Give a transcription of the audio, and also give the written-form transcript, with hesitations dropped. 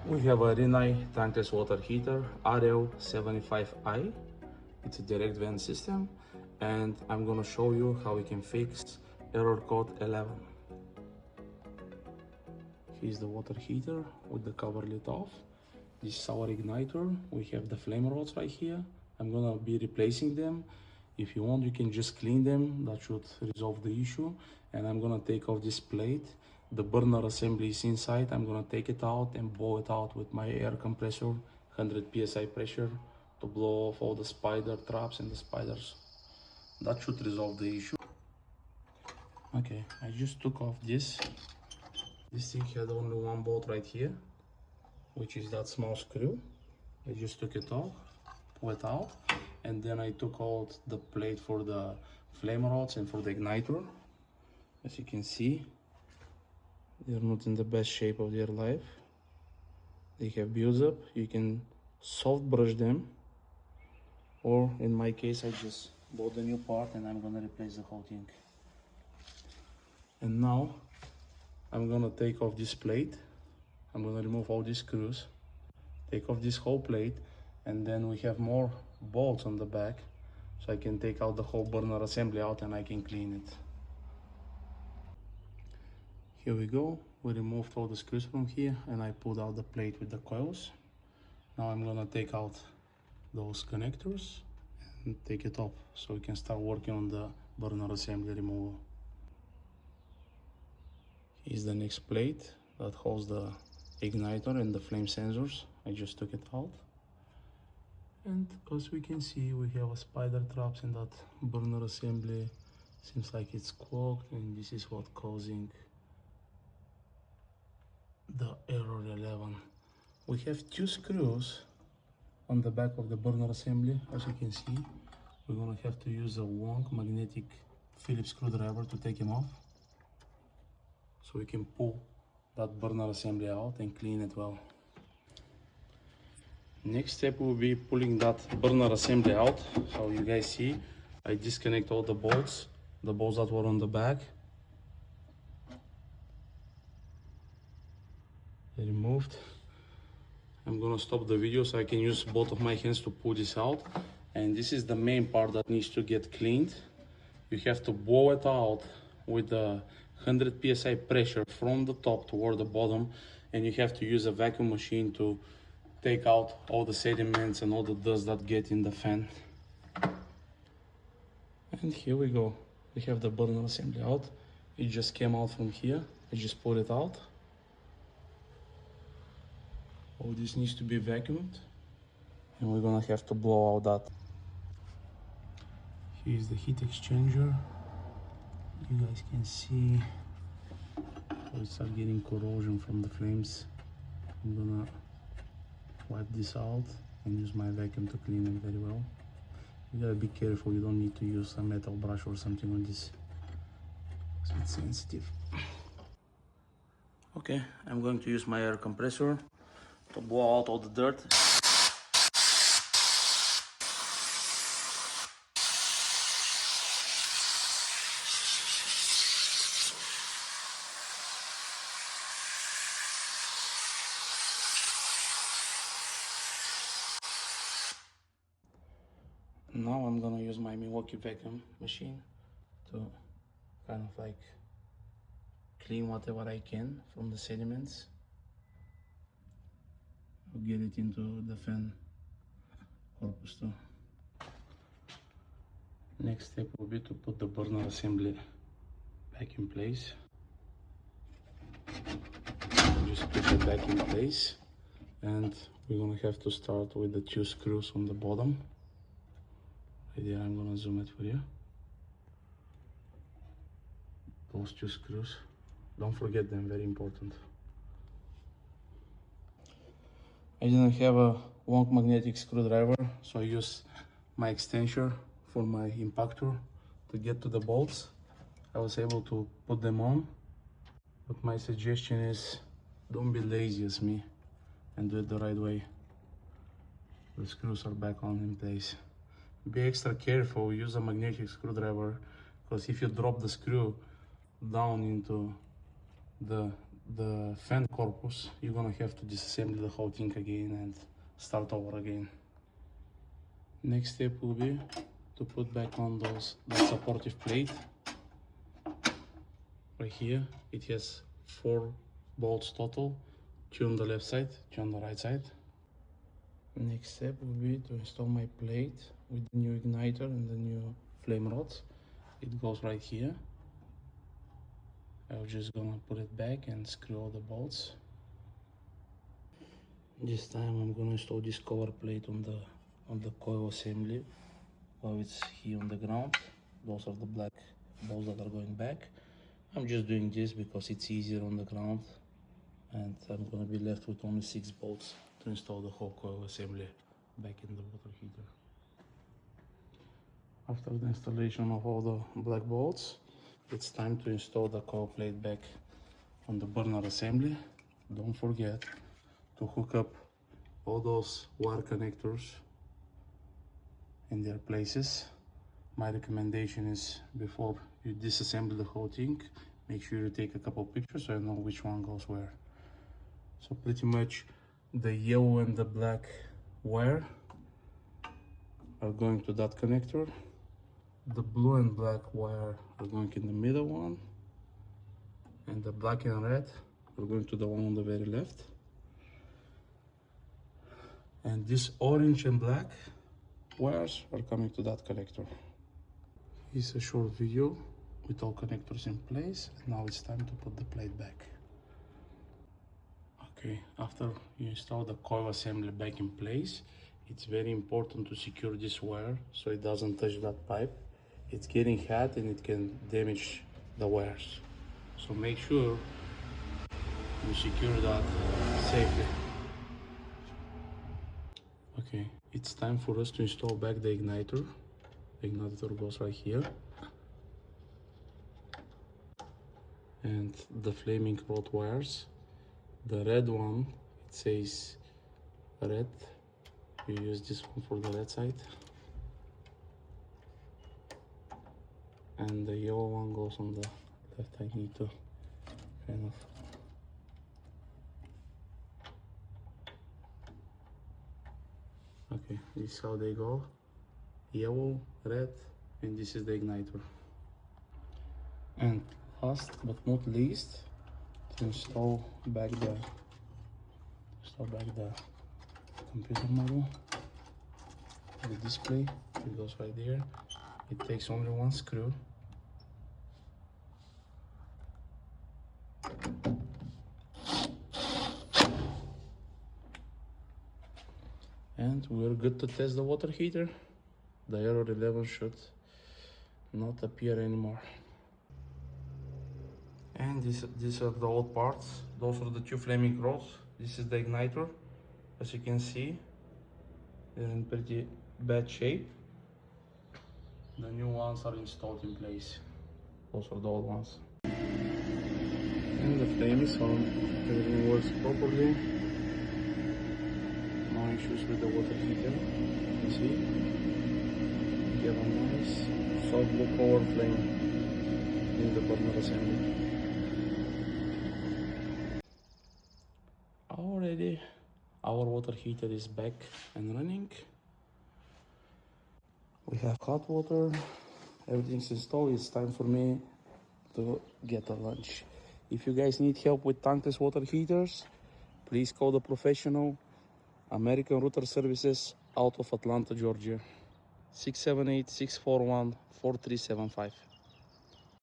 We have a Rinnai tankless water heater RL75I. It's a direct vent system, and I'm gonna show you how we can fix error code 11. Here's the water heater with the cover lid off. This is our igniter. We have the flame rods right here. I'm gonna be replacing them. If you want, you can just clean them. That should resolve the issue. And I'm gonna take off this plate. The burner assembly is inside. I'm gonna take it out and blow it out with my air compressor, 100 psi pressure, to blow off all the spider traps and the spiders. That should resolve the issue. Okay, I just took off this. This thing had only one bolt right here, which is that small screw. I just took it off, pull it out, and then I took out the plate for the flame rods and for the igniter. As you can see, they're not in the best shape of their life. They have build-up. You can soft brush them, or in my case, I just bought a new part and I'm gonna replace the whole thing. And now I'm gonna take off this plate. I'm gonna remove all these screws, take off this whole plate, and then we have more bolts on the back, so I can take out the whole burner assembly out and I can clean it. Here we go. We removed all the screws from here and I pulled out the plate with the coils. Now I'm gonna take out those connectors and take it off so we can start working on the burner assembly removal. Here's the next plate that holds the igniter and the flame sensors. I just took it out. And as we can see, we have a spider traps in that burner assembly. Seems like it's clogged, and this is what causing the error 11. We have two screws on the back of the burner assembly. As you can see, we're gonna have to use a long magnetic Phillips screwdriver to take them off, so we can pull that burner assembly out and clean it well. Next step will be pulling that burner assembly out. So you guys see, I disconnect all the bolts that were on the back. They're removed. I'm gonna stop the video so I can use both of my hands to pull this out. And this is the main part that needs to get cleaned. You have to blow it out with a 100 psi pressure from the top toward the bottom, and you have to use a vacuum machine to take out all the sediments and all the dust that get in the fan. And here we go. We have the burner assembly out. It just came out from here. I just pulled it out. All this needs to be vacuumed, and we're gonna have to blow out that. Here's the heat exchanger. You guys can see we start getting corrosion from the flames. I'm gonna wipe this out and use my vacuum to clean it very well. You gotta be careful, you don't need to use a metal brush or something on this, so it's sensitive. Okay, I'm going to use my air compressor to blow out all the dirt. Now I'm gonna use my Milwaukee vacuum machine to kind of like clean whatever I can from the sediments. I'll get it into the fan corpus too. Next step will be to put the burner assembly back in place. Just put it back in place, and we're gonna have to start with the two screws on the bottom. Right there, I'm gonna zoom it for you. Those two screws, don't forget them, very important. I didn't have a long magnetic screwdriver, so I used my extension for my impactor to get to the bolts. I was able to put them on, but my suggestion is don't be lazy as me and do it the right way. The screws are back on in place. Be extra careful, use a magnetic screwdriver, because if you drop the screw down into the the fan corpus, you're gonna have to disassemble the whole thing again and start over again. Next step will be to put back on that supportive plate. Right here, it has 4 bolts total, 2 on the left side, 2 on the right side. Next step will be to install my plate with the new igniter and the new flame rods. It goes right here. I'm just gonna put it back and screw all the bolts. This time I'm gonna install this cover plate on the coil assembly while it's here on the ground. Those are the black bolts that are going back. I'm just doing this because it's easier on the ground, and I'm gonna be left with only 6 bolts to install the whole coil assembly back in the water heater. After the installation of all the black bolts, it's time to install the coil plate back on the burner assembly. Don't forget to hook up all those wire connectors in their places. My recommendation is, before you disassemble the whole thing, make sure you take a couple pictures so you know which one goes where. So pretty much the yellow and the black wire are going to that connector. The blue and black wire are going in the middle one, and the black and red are going to the one on the very left. And this orange and black wires are coming to that connector. It's a short video with all connectors in place, and now it's time to put the plate back. Okay, after you install the coil assembly back in place, it's very important to secure this wire so it doesn't touch that pipe. It's getting hot and it can damage the wires. So make sure you secure that safely. Okay, it's time for us to install back the igniter. The igniter goes right here. And the flaming rod wires. The red one, it says red. You use this one for the red side. And the yellow one goes on the left. I need to kind of okay, this is how they go. Yellow, red, and this is the igniter. And last but not least, to install back the computer module, the display. It goes right there. It takes only 1 screw. And we're good to test the water heater. The error 11 should not appear anymore. And these are the old parts. Those are the 2 flaming rods. This is the igniter. As you can see, they're in pretty bad shape. The new ones are installed in place. Those are the old ones. And the flame is on. Everything works properly. No issues with the water heater. You see? We have a nice soft blue color flame in the burner assembly. Already, our water heater is back and running. We have hot water, everything's installed. It's time for me to get a lunch. If you guys need help with tankless water heaters, please call the professional American Router Services out of Atlanta, Georgia. 678-641-4375.